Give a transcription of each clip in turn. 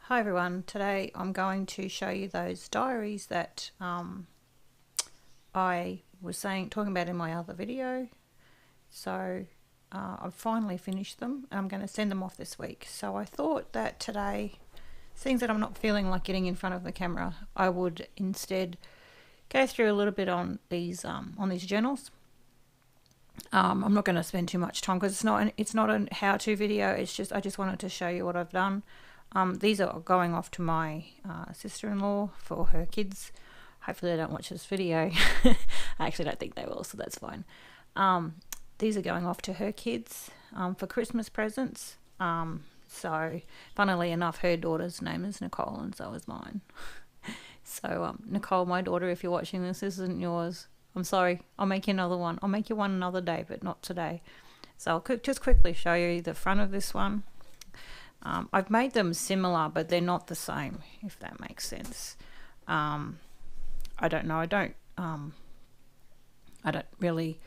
Hi everyone, today I'm going to show you those diaries that I was talking about in my other video. So I've finally finished them and I'm going to send them off this week. So I thought that today, seeing that I'm not feeling like getting in front of the camera, I would instead go through a little bit on these journals. I'm not going to spend too much time because it's not a how-to video. It's just I just wanted to show you what I've done. These are going off to my sister-in-law for her kids. Hopefully they don't watch this video. I actually don't think they will, so that's fine. These are going off to her kids for Christmas presents. So funnily enough, her daughter's name is Nicole and so is mine. So Nicole, my daughter, if you're watching this isn't yours. I'm sorry. I'll make you another one. I'll make you one another day, but not today. So I'll just quickly show you the front of this one. I've made them similar, but they're not the same, if that makes sense. I don't know. I don't really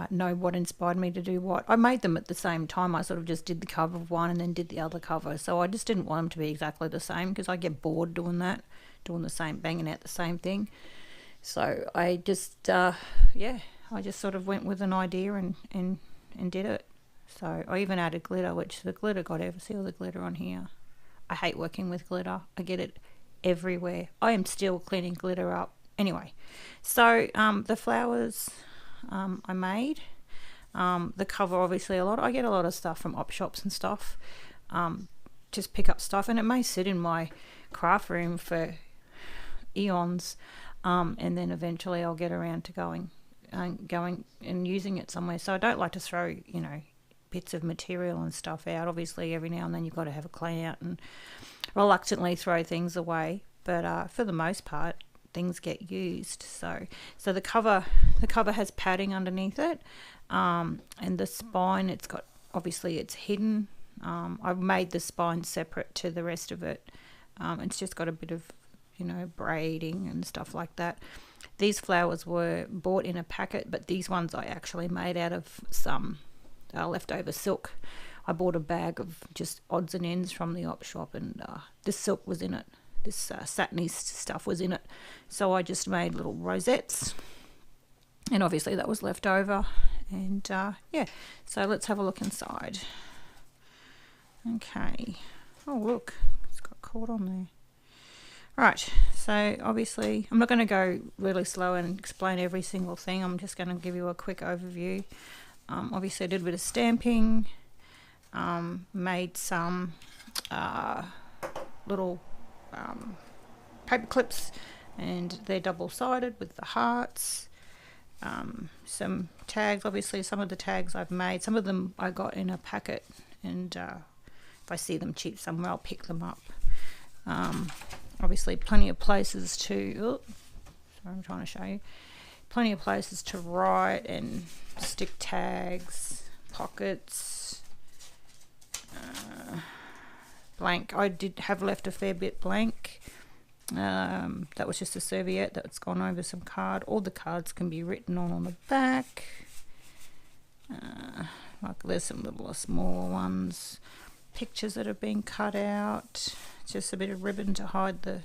know what inspired me to do what. I made them at the same time. I sort of just did the cover of one and then did the other cover. So I just didn't want them to be exactly the same because I get bored doing that, doing the same, banging out the same thing. So I just, I just sort of went with an idea and did it. So I even added glitter, which the glitter got ever. See all the glitter on here? I hate working with glitter. I get it everywhere. I am still cleaning glitter up. Anyway, so the flowers I made. The cover obviously a lot. I get a lot of stuff from op shops and stuff. Just pick up stuff and it may sit in my craft room for eons. And then eventually I'll get around to going and using it somewhere. So I don't like to throw, bits of material and stuff out. Obviously every now and then you've got to have a clean out and reluctantly throw things away, but for the most part things get used. So the cover has padding underneath it, and the spine, it's got, obviously it's hidden. I've made the spine separate to the rest of it. It's just got a bit of braiding and stuff like that. These flowers were bought in a packet, but these ones I actually made out of some leftover silk. I bought a bag of just odds and ends from the op shop, and this silk was in it. This satiny stuff was in it. So I just made little rosettes, and obviously that was left over. And so let's have a look inside. Okay. Oh look, it's got caught on there. Right, so obviously I'm not going to go really slow and explain every single thing. I'm just going to give you a quick overview. Obviously I did a bit of stamping, made some little paper clips, and they're double-sided with the hearts. Some tags, obviously some of the tags I've made, some of them I got in a packet, and if I see them cheap somewhere I'll pick them up. Obviously plenty of places to, sorry, I'm trying to show you, plenty of places to write and stick tags, pockets, blank. I did have left a fair bit blank. That was just a serviette that's gone over some card. All the cards can be written on the back. Like there's some little smaller ones, pictures that have been cut out, just a bit of ribbon to hide the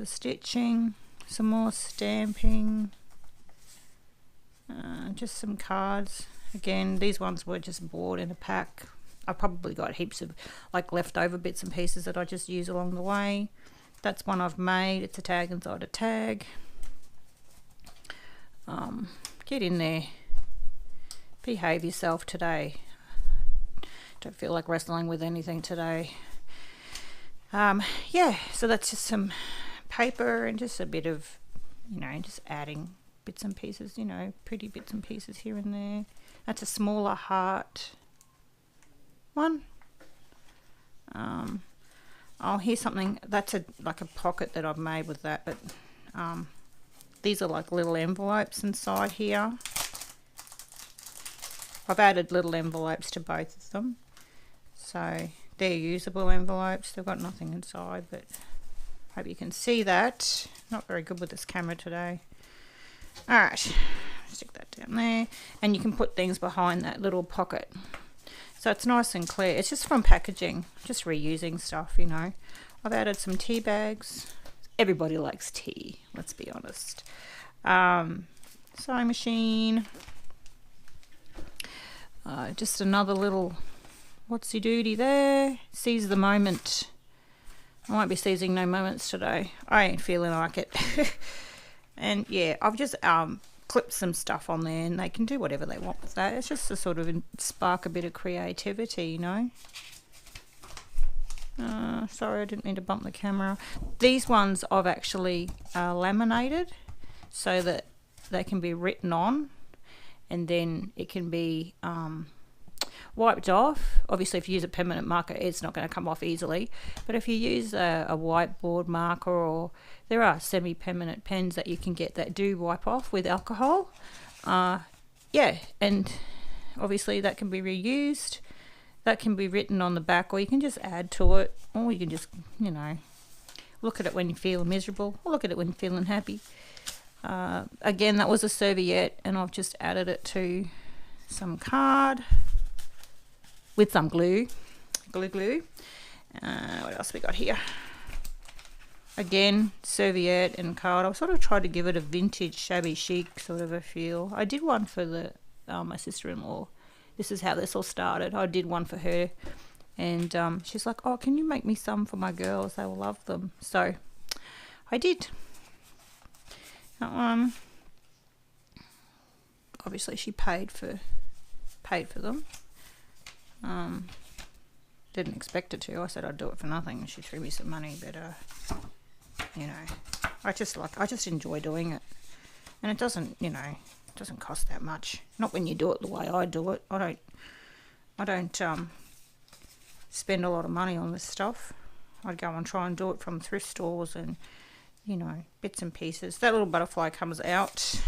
stitching, some more stamping, just some cards. Again, these ones were just bought in a pack. I probably got heaps of like leftover bits and pieces that I just use along the way. That's one I've made. It's a tag inside a tag. Get in there, behave yourself today. Don't feel like wrestling with anything today. So that's just some paper and just a bit of, just adding bits and pieces, pretty bits and pieces here and there. That's a smaller heart one. Here's something, that's like a pocket that I've made with that, but these are like little envelopes inside here. I've added little envelopes to both of them. So they're usable envelopes. They've got nothing inside, but hope you can see that. Not very good with this camera today. Alright, stick that down there. And you can put things behind that little pocket. So it's nice and clear. It's just from packaging, just reusing stuff, you know. I've added some tea bags. Everybody likes tea, let's be honest. Sewing machine. Just another little whatsy doody there. Seize the moment. I won't be seizing no moments today. I ain't feeling like it. And yeah, I've just clipped some stuff on there, and they can do whatever they want with that. It's just to sort of spark a bit of creativity, you know. Sorry, I didn't mean to bump the camera. These ones I've actually laminated so that they can be written on, and then it can be wiped off. Obviously, if you use a permanent marker, it's not going to come off easily. But if you use a whiteboard marker, or there are semi-permanent pens that you can get that do wipe off with alcohol. Yeah, and obviously that can be reused. That can be written on the back, or you can just add to it, or you can just, you know, look at it when you feel miserable, or look at it when you're feeling happy. Again, that was a serviette, and I've just added it to some card with some glue. What else we got here? Again, serviette and card. I've sort of tried to give it a vintage, shabby chic sort of a feel. I did one for my sister-in-law. This is how this all started. I did one for her, and she's like, oh, can you make me some for my girls? They will love them. So I did. Obviously she paid for them. Didn't expect her to. I said I'd do it for nothing, and she threw me some money, but you know, I just enjoy doing it, and it doesn't, you know, it doesn't cost that much. Not when you do it the way I do it. I don't spend a lot of money on this stuff. I'd go and try and do it from thrift stores and, you know, bits and pieces. That little butterfly comes out.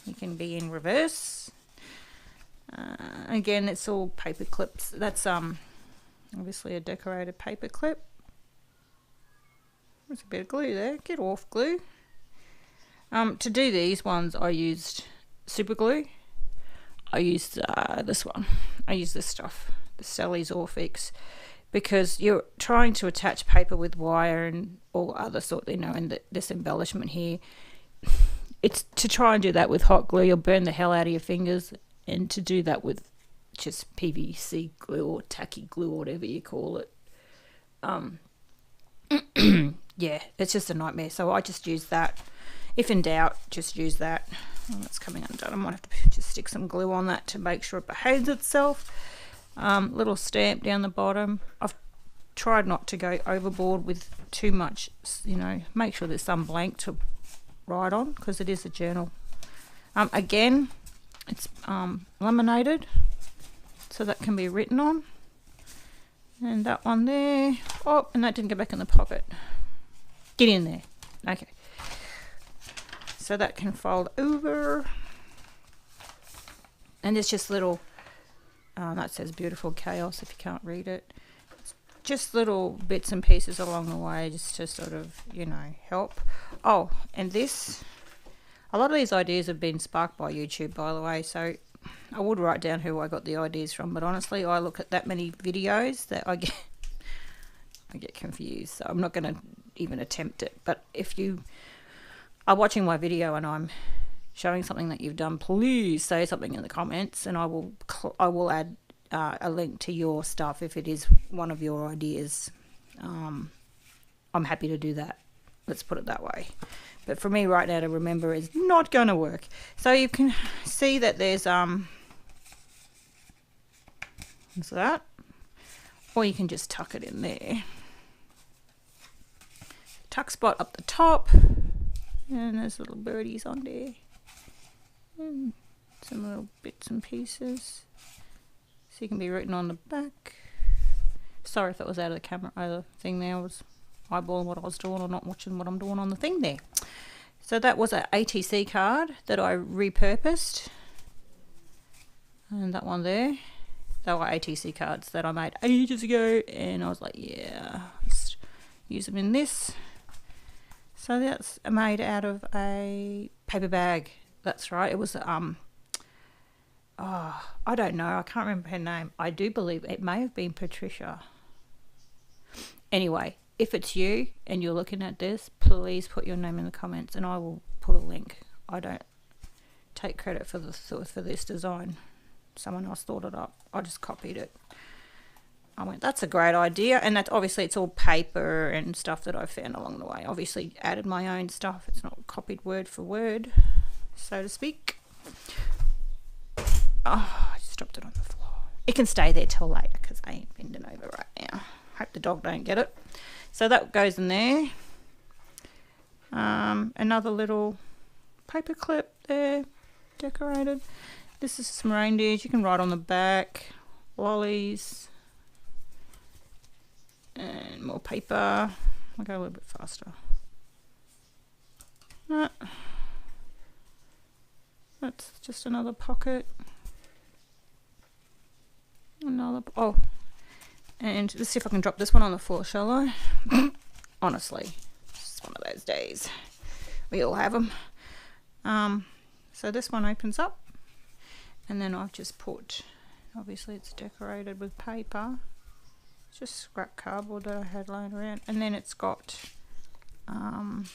You can be in reverse. Again, it's all paper clips. That's obviously a decorated paper clip. There's a bit of glue there. Get off, glue. To do these ones, I used super glue. I used this one. I used this stuff, the Sally's Orfix, because you're trying to attach paper with wire and all other sort, you know, and this embellishment here. It's to try and do that with hot glue, you'll burn the hell out of your fingers, and to do that with just PVC glue or tacky glue or whatever you call it. Yeah, it's just a nightmare. So I just use that. If in doubt, just use that. Oh, that's coming undone. I might have to just stick some glue on that to make sure it behaves itself. Little stamp down the bottom. I've tried not to go overboard with too much, you know, make sure there's some blank to write on, because it is a journal. Again, it's laminated, so that can be written on. And that one there. Oh, and that didn't go back in the pocket. Get in there. Okay. So that can fold over. And it's just little, that says beautiful chaos if you can't read it. Just little bits and pieces along the way, just to sort of, you know, help. Oh, and this, a lot of these ideas have been sparked by YouTube, by the way, so I would write down who I got the ideas from, but honestly, I look at that many videos that I get confused, so I'm not going to even attempt it. But if you are watching my video and I'm showing something that you've done, please say something in the comments, and I will add a link to your stuff if it is one of your ideas. I'm happy to do that. Let's put it that way. But for me right now to remember is not going to work. So you can see that there's what's that? Or you can just tuck it in there. Tuck spot up the top. And there's little birdies on there. And some little bits and pieces. So you can be written on the back. Sorry if that was out of the camera, the thing there. I was eyeballing what I was doing or not watching what I'm doing on the thing there. So that was an ATC card that I repurposed. And that one there. They were ATC cards that I made ages ago. And I was like, yeah, just use them in this. So that's made out of a paper bag. That's right. It was, I I don't know. I can't remember her name. I do believe it may have been Patricia. Anyway, if it's you and you're looking at this, please put your name in the comments and I will put a link. I don't take credit for this design. Someone else thought it up. I just copied it. I went, that's a great idea. And that's obviously it's all paper and stuff that I found along the way. Obviously added my own stuff. It's not copied word for word, so to speak. Oh, I just dropped it on the floor. It can stay there till later because I ain't bending over right now. Hope the dog don't get it. So that goes in there. Another little paper clip there, decorated. This is some reindeers. You can write on the back. Lollies. And more paper. I'll go a little bit faster. That's just another pocket. Oh, and let's see if I can drop this one on the floor, shall I? Honestly, it's one of those days. We all have them. So this one opens up, and then I've just put, obviously it's decorated with paper. It's just scrap cardboard that I had laying around, and then it's got some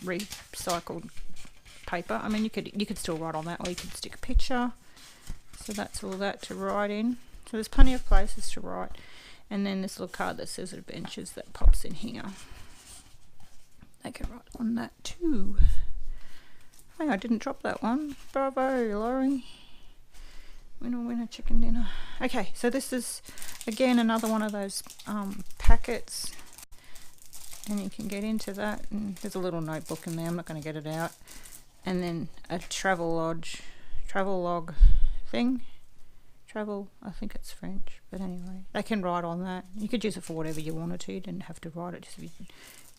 recycled paper. I mean, you could still write on that, or you could stick a picture. So that's all that to write in. So there's plenty of places to write. And then this little card that says adventures that pops in here. They can write on that too. Hey, I didn't drop that one. Bravo, Laurie. Winner, chicken dinner. Okay, so this is again another one of those packets. And you can get into that. And there's a little notebook in there. I'm not going to get it out. And then a travel log thing. I think it's French, but anyway, they can write on that. You could use it for whatever you wanted to. You didn't have to write it, just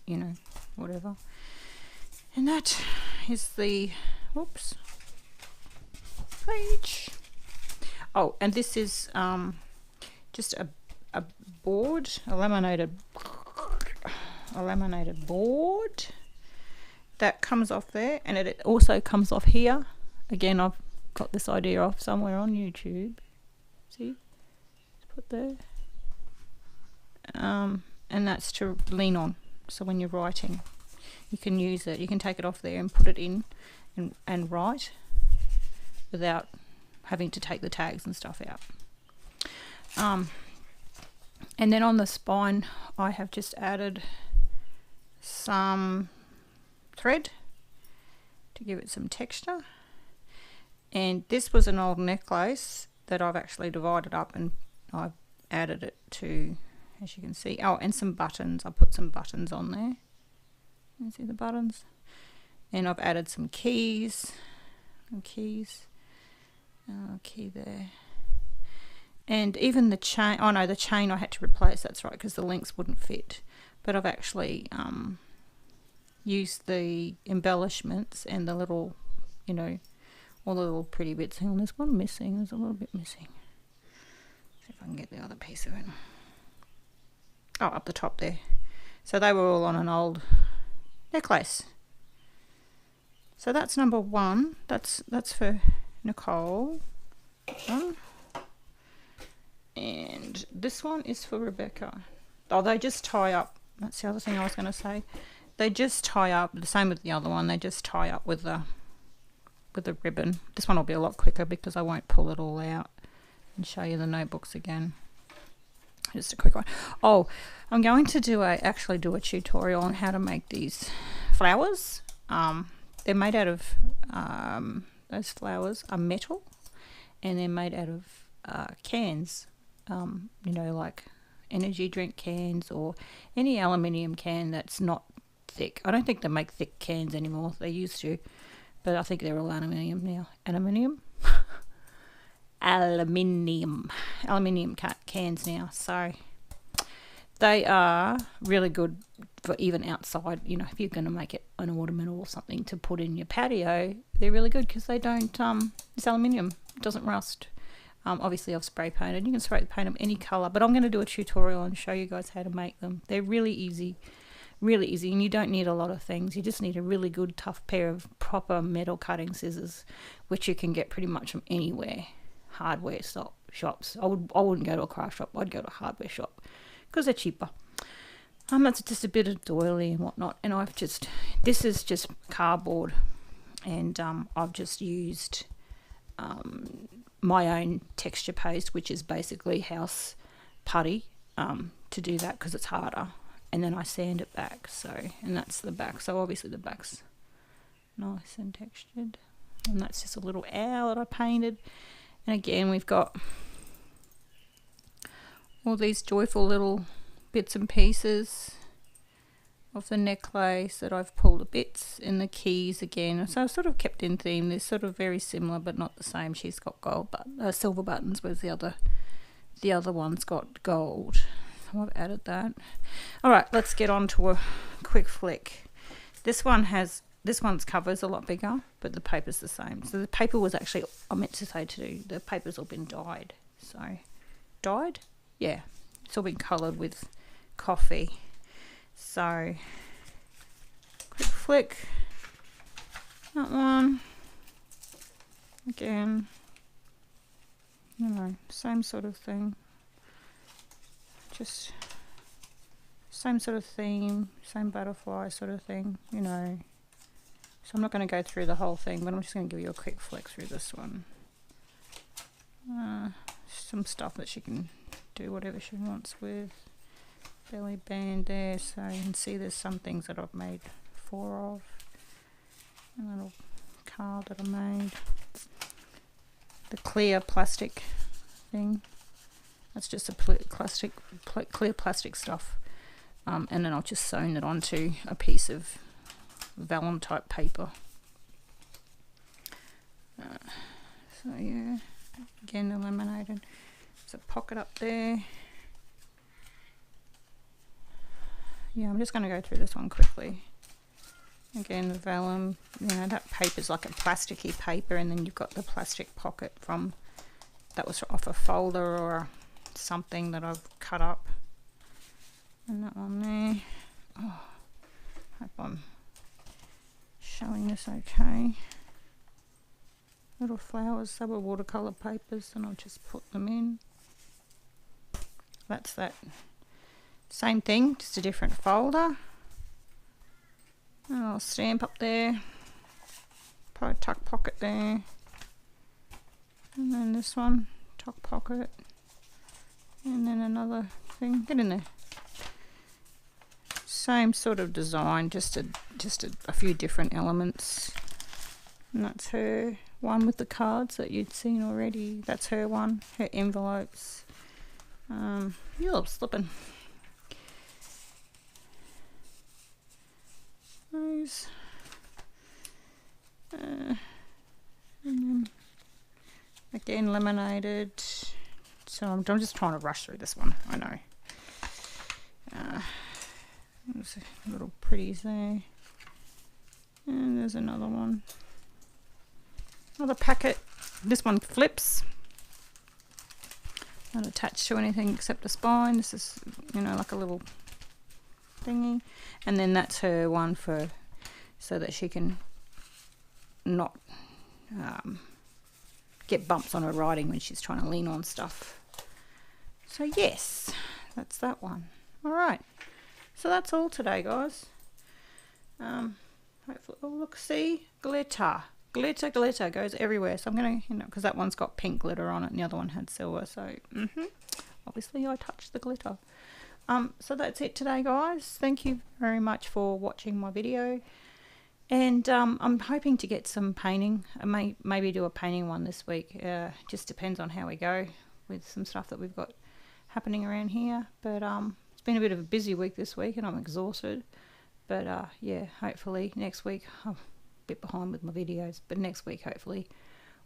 you know, whatever. And that is the page. Oh, and this is just a board, a laminated board that comes off there, and it also comes off here. Again, I've got this idea off somewhere on YouTube. See, just put there, and that's to lean on. So when you're writing, you can use it. You can take it off there and put it in, and write without having to take the tags and stuff out. And then on the spine, I have just added some thread to give it some texture. And this was an old necklace that I've actually divided up, and I've added it to, as you can see. Oh, and some buttons. I put some buttons on there. You see the buttons? And I've added some keys. Key there. And even the chain. Oh no, the chain I had to replace. That's right, because the links wouldn't fit. But I've actually used the embellishments and the little, you know, all the little pretty bits. Hang on, there's one missing. There's a little bit missing. See if I can get the other piece of it. Oh, up the top there. So they were all on an old necklace. So that's number one. That's for Nicole. And this one is for Rebecca. Oh, they just tie up. That's the other thing I was going to say. They just tie up, the same with the other one. They just tie up with the ribbon. This one will be a lot quicker because I won't pull it all out and show you the notebooks again. Just a quick one. Oh, I'm going to actually do a tutorial on how to make these flowers. They're made out of, those flowers are metal, and they're made out of cans, you know, like energy drink cans or any aluminium can that's not thick. I don't think they make thick cans anymore. They used to, but I think they're all aluminium now. Aluminium cans now. So they are really good for even outside. You know, if you're going to make it an ornamental or something to put in your patio, they're really good because they don't. It's aluminium. It doesn't rust. Obviously, I've spray painted. You can spray paint them any colour, but I'm going to do a tutorial and show you guys how to make them. They're really easy, Really easy, and you don't need a lot of things. You just need a really good tough pair of proper metal cutting scissors, which you can get pretty much from anywhere. Hardware shops. I wouldn't go to a craft shop. I'd go to a hardware shop because they're cheaper. It's just a bit of doily and whatnot, and this is just cardboard, and I've just used my own texture paste, which is basically house putty, to do that because it's harder. And then I sand it back, and that's the back. So obviously the back's nice and textured. And that's just a little owl that I painted. And again, we've got all these joyful little bits and pieces of the necklace that I've pulled the bits, and the keys again. So I've sort of kept in theme. They're sort of very similar but not the same. She's got silver buttons, whereas the other one's got gold. I've added that. All right, let's get on to a quick flick. This one's cover is a lot bigger, but the paper's the same. So the paper was actually, I meant to say too, the paper's all been dyed. So, dyed? Yeah, it's all been coloured with coffee. So, quick flick. That one. Again, same sort of thing. Just same sort of theme, same butterfly sort of thing, So I'm not going to go through the whole thing, but I'm just going to give you a quick flick through this one. Some stuff that she can do whatever she wants with. Belly band there, so you can see there's some things that I've made 4 of. A little card that I made. The clear plastic thing. That's just a clear plastic stuff, and then I've just sewn it onto a piece of vellum type paper. So yeah, again laminated. There's a pocket up there. Yeah, I'm just going to go through this one quickly. Again, the vellum. That paper's like a plasticky paper, and then you've got the plastic pocket that was off a folder or something that I've cut up, and that one there. Oh, hope I'm showing this okay. Little flowers, they were watercolour papers, and I'll just put them in. That's that same thing, just a different folder. And I'll stamp up there, put a tuck pocket there, and then this one, tuck pocket. And then another thing, get in there. Same sort of design, just a few different elements. And that's her one with the cards that you'd seen already. That's her one, her envelopes. You're slipping. Those. And then again laminated. So I'm just trying to rush through this one, I know. There's little pretties there. And there's another one. Another packet. This one flips. Not attached to anything except a spine. This is, like a little thingy. And then that's her one so that she can not get bumps on her writing when she's trying to lean on stuff. So yes, that's that one. All right, so that's all today, guys. Hopefully, oh look, see, glitter goes everywhere. So I'm gonna, because that one's got pink glitter on it, and the other one had silver. So obviously I touched the glitter. So that's it today, guys. Thank you very much for watching my video. And I'm hoping to get some painting. I may maybe do a painting one this week. Just depends on how we go with some stuff that we've got happening around here. But it's been a bit of a busy week this week, and I'm exhausted. But yeah, hopefully next week, I'm a bit behind with my videos, but next week hopefully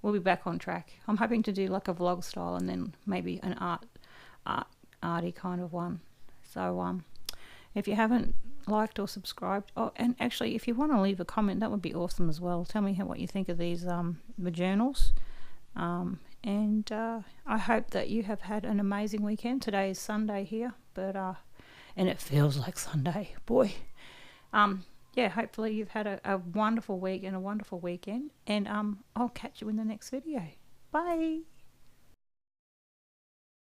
we'll be back on track. I'm hoping to do like a vlog style, and then maybe an arty kind of one. So if you haven't liked or subscribed, and actually if you want to leave a comment, that would be awesome as well. Tell me what you think of these the journals. And I hope that you have had an amazing weekend. Today is Sunday here, but and it feels like Sunday. Boy, Yeah, hopefully you've had a wonderful week and a wonderful weekend. And I'll catch you in the next video. Bye.